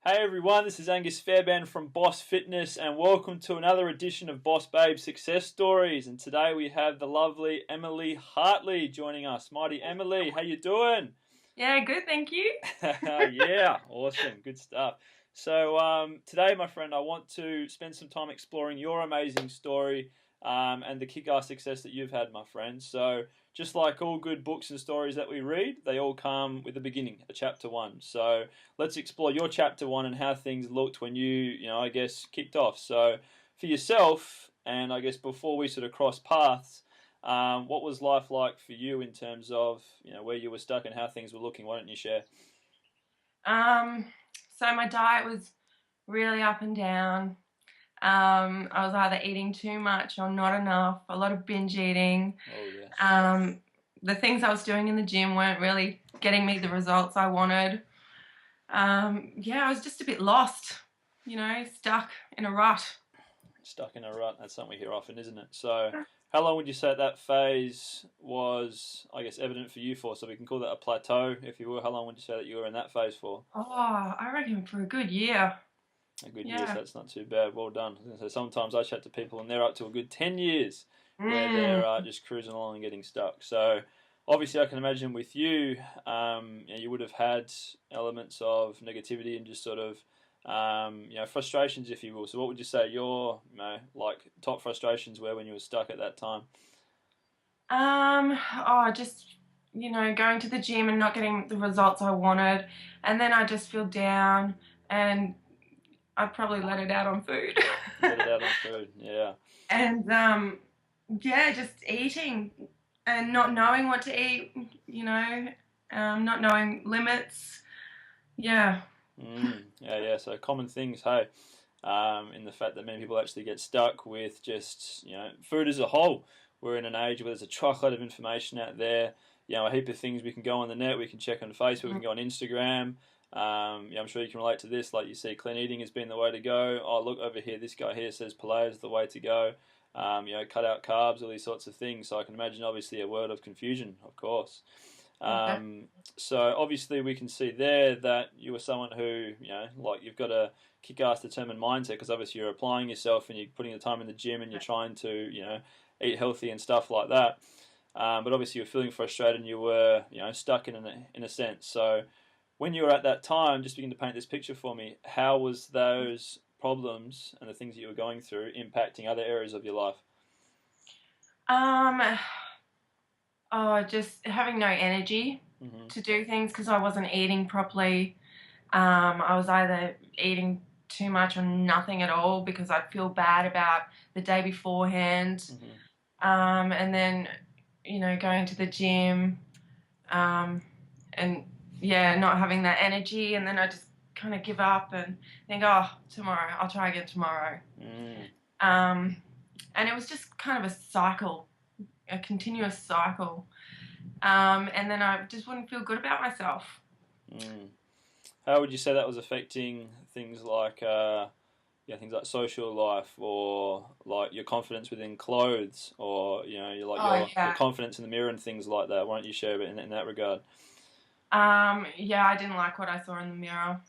Hey everyone, this is Angus from Boss Fitness and welcome to another edition of Boss Babe Success Stories. And today we have the lovely Emily Hartley joining us. Mighty Emily, how you doing? Yeah, good, thank you. Yeah, awesome, good stuff. So today, my friend, I want to spend some time exploring your amazing story and the kick-ass success that you've had, my friend. So just like all good books and stories that we read, they all come with a beginning, a chapter one. So let's explore your chapter one and how things looked when I guess, kicked off. So for yourself, and I guess before we sort of cross paths, what was life like for you in terms of, where you were stuck and how things were looking? Why don't you share? Um, so my diet was really up and down. I was either eating too much or not enough, a lot of binge eating. Oh, yes. The things I was doing in the gym weren't really getting me the results I wanted. Yeah, I was just a bit lost, stuck in a rut. Stuck in a rut. That's something we hear often, isn't it? So, how long would you say that phase was, I guess, evident for you for? So we can call that a plateau, if you will. How long would you say that you were in that phase for? Oh, I reckon for a good year. A good year, so Yeah. that's not too bad. Well done. So sometimes I chat to people and they're up to a good 10 years where they're Mm, just cruising along and getting stuck. So obviously I can imagine with you, you would have had elements of negativity and just sort of, frustrations, if you will. So what would you say your, like top frustrations were when you were stuck at that time? just going to the gym and not getting the results I wanted, and then I just feel down, and I probably let it out on food. Let it out on food. Yeah. And yeah, just eating and not knowing what to eat, not knowing limits. Yeah. Yeah. So common things, hey, in the fact that many people actually get stuck with just food as a whole. We're in an age where there's a truckload of information out there. A heap of things we can go on the net. We can check on Facebook. We can go on Instagram. I'm sure you can relate to this. Like you see, clean eating has been the way to go. Oh, look over here. This guy here says paleo is the way to go. Cut out carbs, all these sorts of things. So I can imagine, obviously, a world of confusion, of course. Okay. So obviously we can see there that you were someone who, like you've got a kick-ass determined mindset because obviously you're applying yourself and you're putting the time in the gym and you're trying to, eat healthy and stuff like that. But obviously you're feeling frustrated and you were, stuck in a sense. So when you were at that time, just begin to paint this picture for me. How was those problems and the things that you were going through impacting other areas of your life? Um, just having no energy Hmm. to do things because I wasn't eating properly. I was either eating too much or nothing at all because I'd feel bad about the day beforehand. Hmm. And then, going to the gym, um, and yeah, not having that energy. And then I just kind of give up and think, oh, tomorrow, I'll try again tomorrow. Mm. Um, and it was just kind of a cycle, a continuous cycle. And then I just wouldn't feel good about myself. Mm. How would you say that was affecting things like social life or like your confidence within clothes or Oh, your yeah. confidence in the mirror and things like that? Why don't you share a bit in that regard? Yeah, I didn't like what I saw in the mirror.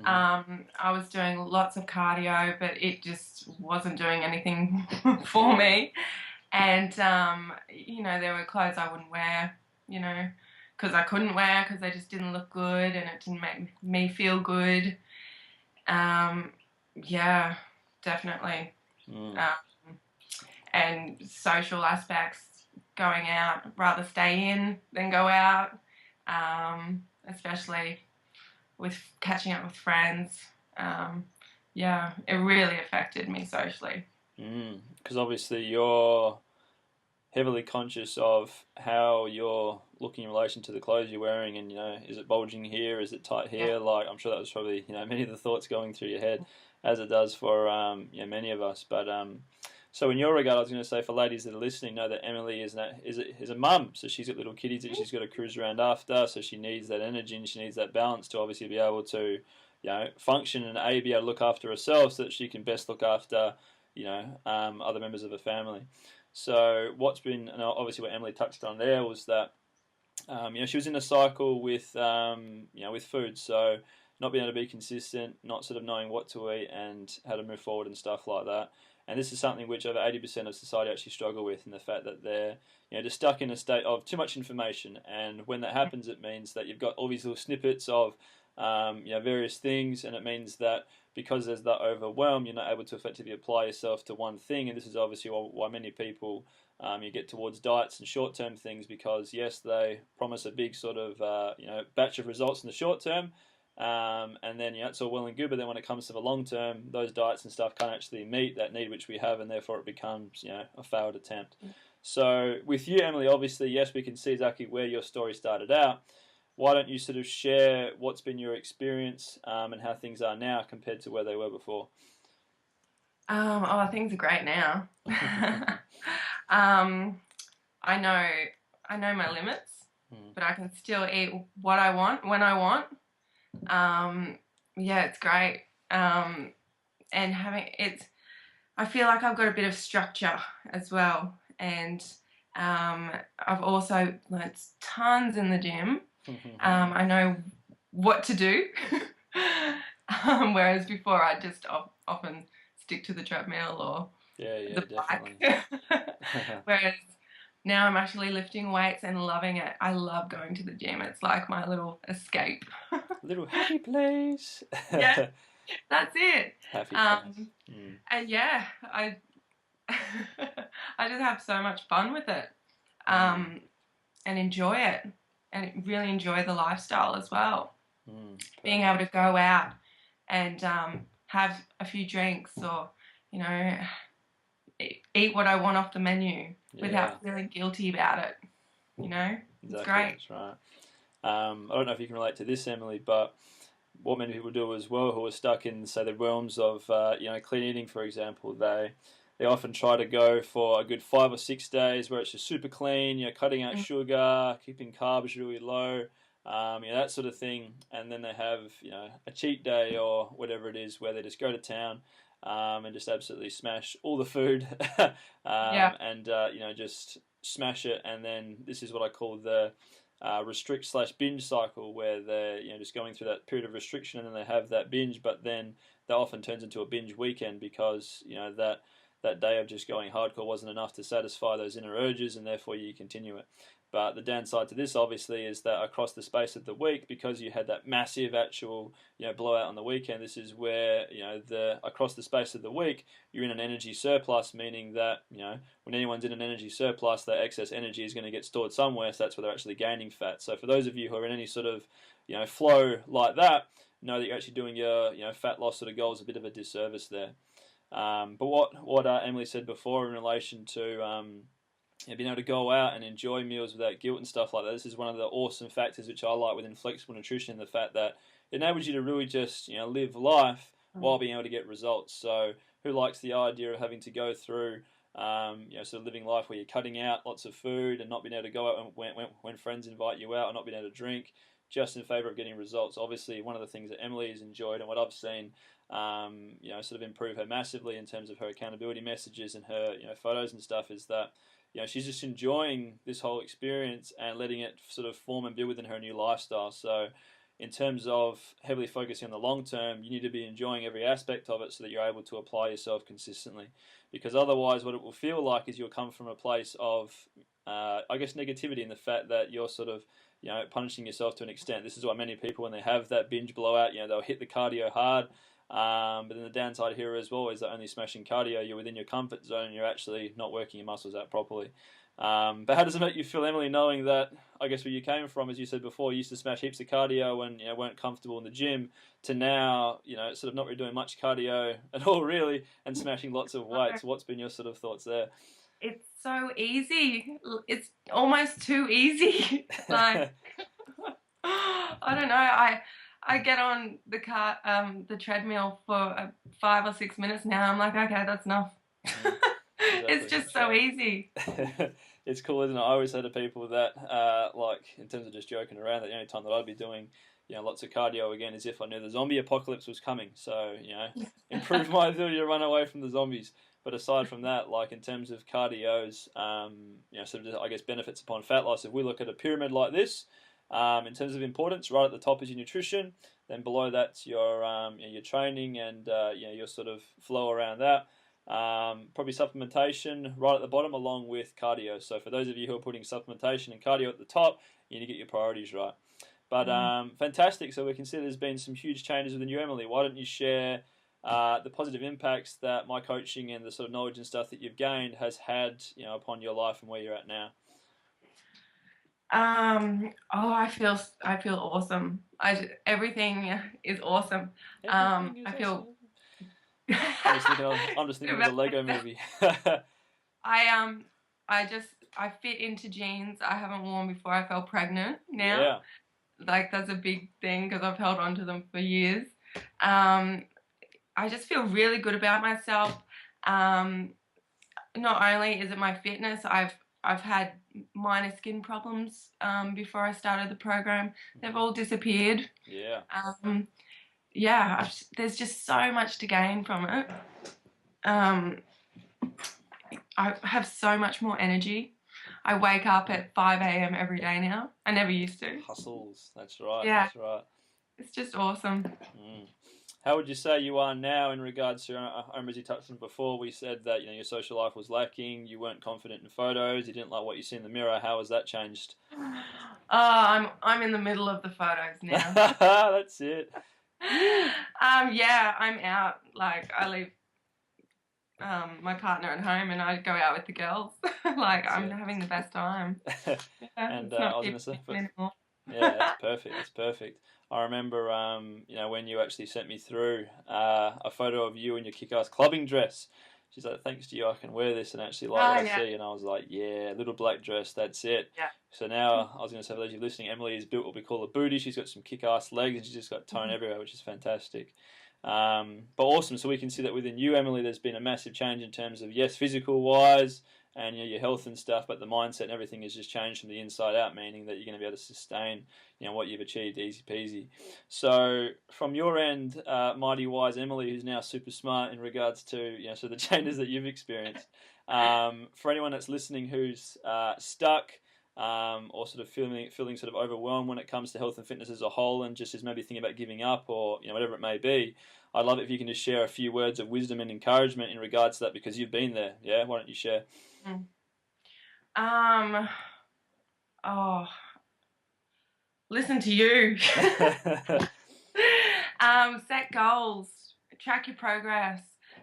Hmm. I was doing lots of cardio, but it just wasn't doing anything for Yeah. me. And, there were clothes I wouldn't wear, because I couldn't wear because they just didn't look good and it didn't make me feel good. Um, yeah, definitely. Mm. Um, and social aspects, going out, rather stay in than go out, especially with catching up with friends. Yeah, it really affected me socially. Mm. Because obviously you're heavily conscious of how you're looking in relation to the clothes you're wearing, and is it bulging here? Is it tight Yeah. here? Like I'm sure that was probably many of the thoughts going through your head, as it does for many of us. But so in your regard, I was going to say for ladies that are listening, know that Emily is a mum, so she's got little kiddies that she's got to cruise around after, so she needs that energy and she needs that balance to obviously be able to function and be able to look after herself so that she can best look after other members of her family. So what's been, and obviously what Emily touched on there was that she was in a cycle with with food. So not being able to be consistent, not sort of knowing what to eat and how to move forward and stuff like that. And this is something which over 80% of society actually struggle with, in the fact that they're just stuck in a state of too much information. And when that happens, it means that you've got all these little snippets of various things, and it means that because there's that overwhelm, you're not able to effectively apply yourself to one thing. And this is obviously why many people you get towards diets and short-term things, because yes, they promise a big sort of batch of results in the short term, and then it's all well and good, but then when it comes to the long term, those diets and stuff can't actually meet that need which we have, and therefore it becomes a failed attempt. So with you, Emily, obviously, yes, we can see exactly where your story started out. Why don't you sort of share what's been your experience and how things are now compared to where they were before? Things are great now. I know my limits, but I can still eat what I want when I want. It's great. And I feel like I've got a bit of structure as well. And I've also learnt tons in the gym. I know what to do, whereas before I just often stick to the treadmill or the bike. Whereas now I'm actually lifting weights and loving it. I love going to the gym. It's like my little escape. Little happy place. Yeah, that's it. Happy place. And yeah, I just have so much fun with it, and enjoy it, and really enjoy the lifestyle as well. Being able to go out and have a few drinks, or eat what I want off the menu without feeling guilty about it. It's great. That's right. I don't know if you can relate to this, Emily, but what many people do as well, who are stuck in, say, the realms of clean eating, for example, they often try to go for a good 5 or 6 days where it's just super clean, cutting out sugar, keeping carbs really low, that sort of thing, and then they have a cheat day or whatever it is where they just go to town and just absolutely smash all the food and just smash it. And then this is what I call the restrict/binge cycle, where they're just going through that period of restriction, and then they have that binge, but then that often turns into a binge weekend, because that day of just going hardcore wasn't enough to satisfy those inner urges, and therefore you continue it. But the downside to this, obviously, is that across the space of the week, because you had that massive actual blowout on the weekend, this is where across the space of the week you're in an energy surplus, meaning that when anyone's in an energy surplus, that excess energy is going to get stored somewhere, so that's where they're actually gaining fat. So for those of you who are in any sort of flow like that, know that you're actually doing your fat loss sort of goals a bit of a disservice there. But what Emily said before in relation to being able to go out and enjoy meals without guilt and stuff like that, this is one of the awesome factors which I like within flexible nutrition, the fact that it enables you to really just live life while being able to get results. So who likes the idea of having to go through sort of living life where you're cutting out lots of food and not being able to go out when friends invite you out, or not being able to drink, just in favour of getting results? Obviously, one of the things that Emily has enjoyed, and what I've seen sort of improve her massively in terms of her accountability messages and her photos and stuff, is that she's just enjoying this whole experience and letting it sort of form and build within her new lifestyle. So in terms of heavily focusing on the long term, you need to be enjoying every aspect of it so that you're able to apply yourself consistently. Because otherwise what it will feel like is you'll come from a place of negativity, in the fact that you're sort of punishing yourself to an extent. This is why many people, when they have that binge blowout, they'll hit the cardio hard. But then the downside here as well is that only smashing cardio, you're within your comfort zone and you're actually not working your muscles out properly. But how does it make you feel, Emily, knowing that, I guess where you came from, as you said before, you used to smash heaps of cardio and weren't comfortable in the gym, to now, sort of not really doing much cardio at all, really, and smashing lots of weights? What's been your sort of thoughts there? It's so easy. It's almost too easy. Like, I don't know. I get on the treadmill for 5 or 6 minutes now. I'm like, okay, that's enough. Exactly. It's just so easy. It's cool, isn't it? I always say to people that, like, in terms of just joking around, that the only time that I'd be doing, lots of cardio again is if I knew the zombie apocalypse was coming. So, improve my ability to run away from the zombies. But aside from that, like in terms of cardio's, sort of, I guess, benefits upon fat loss, if we look at a pyramid like this, in terms of importance, right at the top is your nutrition, Then below that's your training and your sort of flow around that. Probably supplementation right at the bottom, along with cardio. So for those of you who are putting supplementation and cardio at the top, you need to get your priorities right. But fantastic. So we can see there's been some huge changes within you, Emily. Why don't you share the positive impacts that my coaching and the sort of knowledge and stuff that you've gained has had, upon your life and where you're at now? I feel awesome. Everything is awesome. I feel. I'm just thinking of the Lego movie. I fit into jeans I haven't worn before I fell pregnant now. Yeah. Like, that's a big thing because I've held on to them for years. I just feel really good about myself. Not only is it my fitness, I've had minor skin problems before I started the program. They've all disappeared. Yeah. There's just so much to gain from it. I have so much more energy. I wake up at 5 a.m. every day now. I never used to. Hustles, that's right. Yeah. That's right. It's just awesome. How would you say you are now in regards to, as you touched on before, we said that your social life was lacking, you weren't confident in photos, you didn't like what you see in the mirror. How has that changed? I'm in the middle of the photos now. That's it. I'm out. Like, I leave my partner at home and I go out with the girls. I'm having the best time. And I was going to say, that's perfect. That's perfect. I remember, when you actually sent me through a photo of you in your kick-ass clubbing dress. She's like, thanks to you, I can wear this and actually like what I see. And I was like, yeah, little black dress, that's it. Yeah. So now, I was going to say, for those of you listening, Emily is built what we call a booty. She's got some kick-ass legs and she's just got tone everywhere, which is fantastic. But awesome. So we can see that within you, Emily, there's been a massive change in terms of, yes, physical-wise, and your health and stuff, but the mindset and everything has just changed from the inside out, meaning that you're going to be able to sustain what you've achieved easy peasy. So from your end, mighty wise Emily, who's now super smart in regards to so the changes that you've experienced, for anyone that's listening who's stuck or sort of feeling sort of overwhelmed when it comes to health and fitness as a whole, and just is maybe thinking about giving up or whatever it may be, I'd love it if you can just share a few words of wisdom and encouragement in regards to that, because you've been there. Yeah, why don't you share? Listen to you. Set goals, track your progress.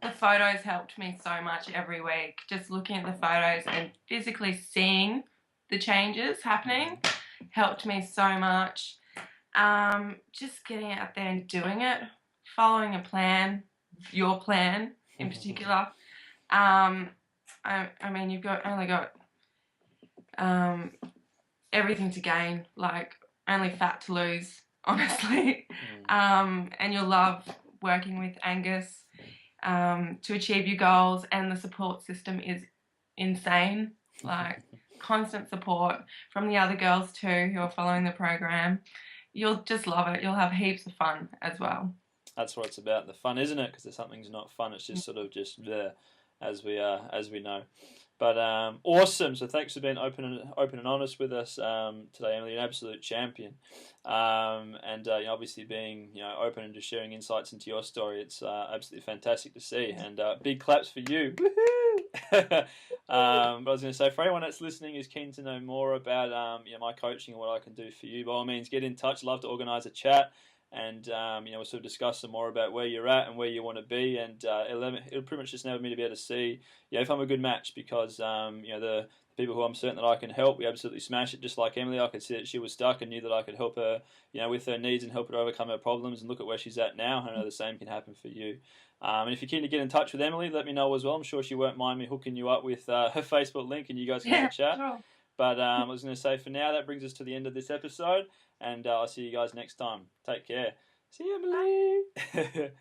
The photos helped me so much every week. Just looking at the photos and physically seeing the changes happening helped me so much. Just getting out there and doing it, following a plan, your plan in particular. I mean, you've only got everything to gain, like only fat to lose, honestly. And you'll love working with Angus to achieve your goals, and the support system is insane. Like, constant support from the other girls too who are following the program. You'll just love it. You'll have heaps of fun as well. That's what it's about, the fun, isn't it? Because if something's not fun, it's just sort of just there, as we know. But awesome. So thanks for being open and honest with us today, Emily. An absolute champion. And obviously being open and just sharing insights into your story. It's absolutely fantastic to see. And big claps for you. Woohoo! But I was going to say, for anyone that's listening is keen to know more about my coaching and what I can do for you, by all means, get in touch. Love to organise a chat. And we'll sort of discuss some more about where you're at and where you want to be, and it'll pretty much just enable me to be able to see if I'm a good match, because the people who I'm certain that I can help, we absolutely smash it. Just like Emily, I could see that she was stuck and knew that I could help her with her needs and help her overcome her problems, and look at where she's at now. I know the same can happen for you. And if you're keen to get in touch with Emily, let me know as well. I'm sure she won't mind me hooking you up with her Facebook link, and you guys can have a chat. Sure. But I was going to say, for now, that brings us to the end of this episode, and I'll see you guys next time. Take care. See you, Emily.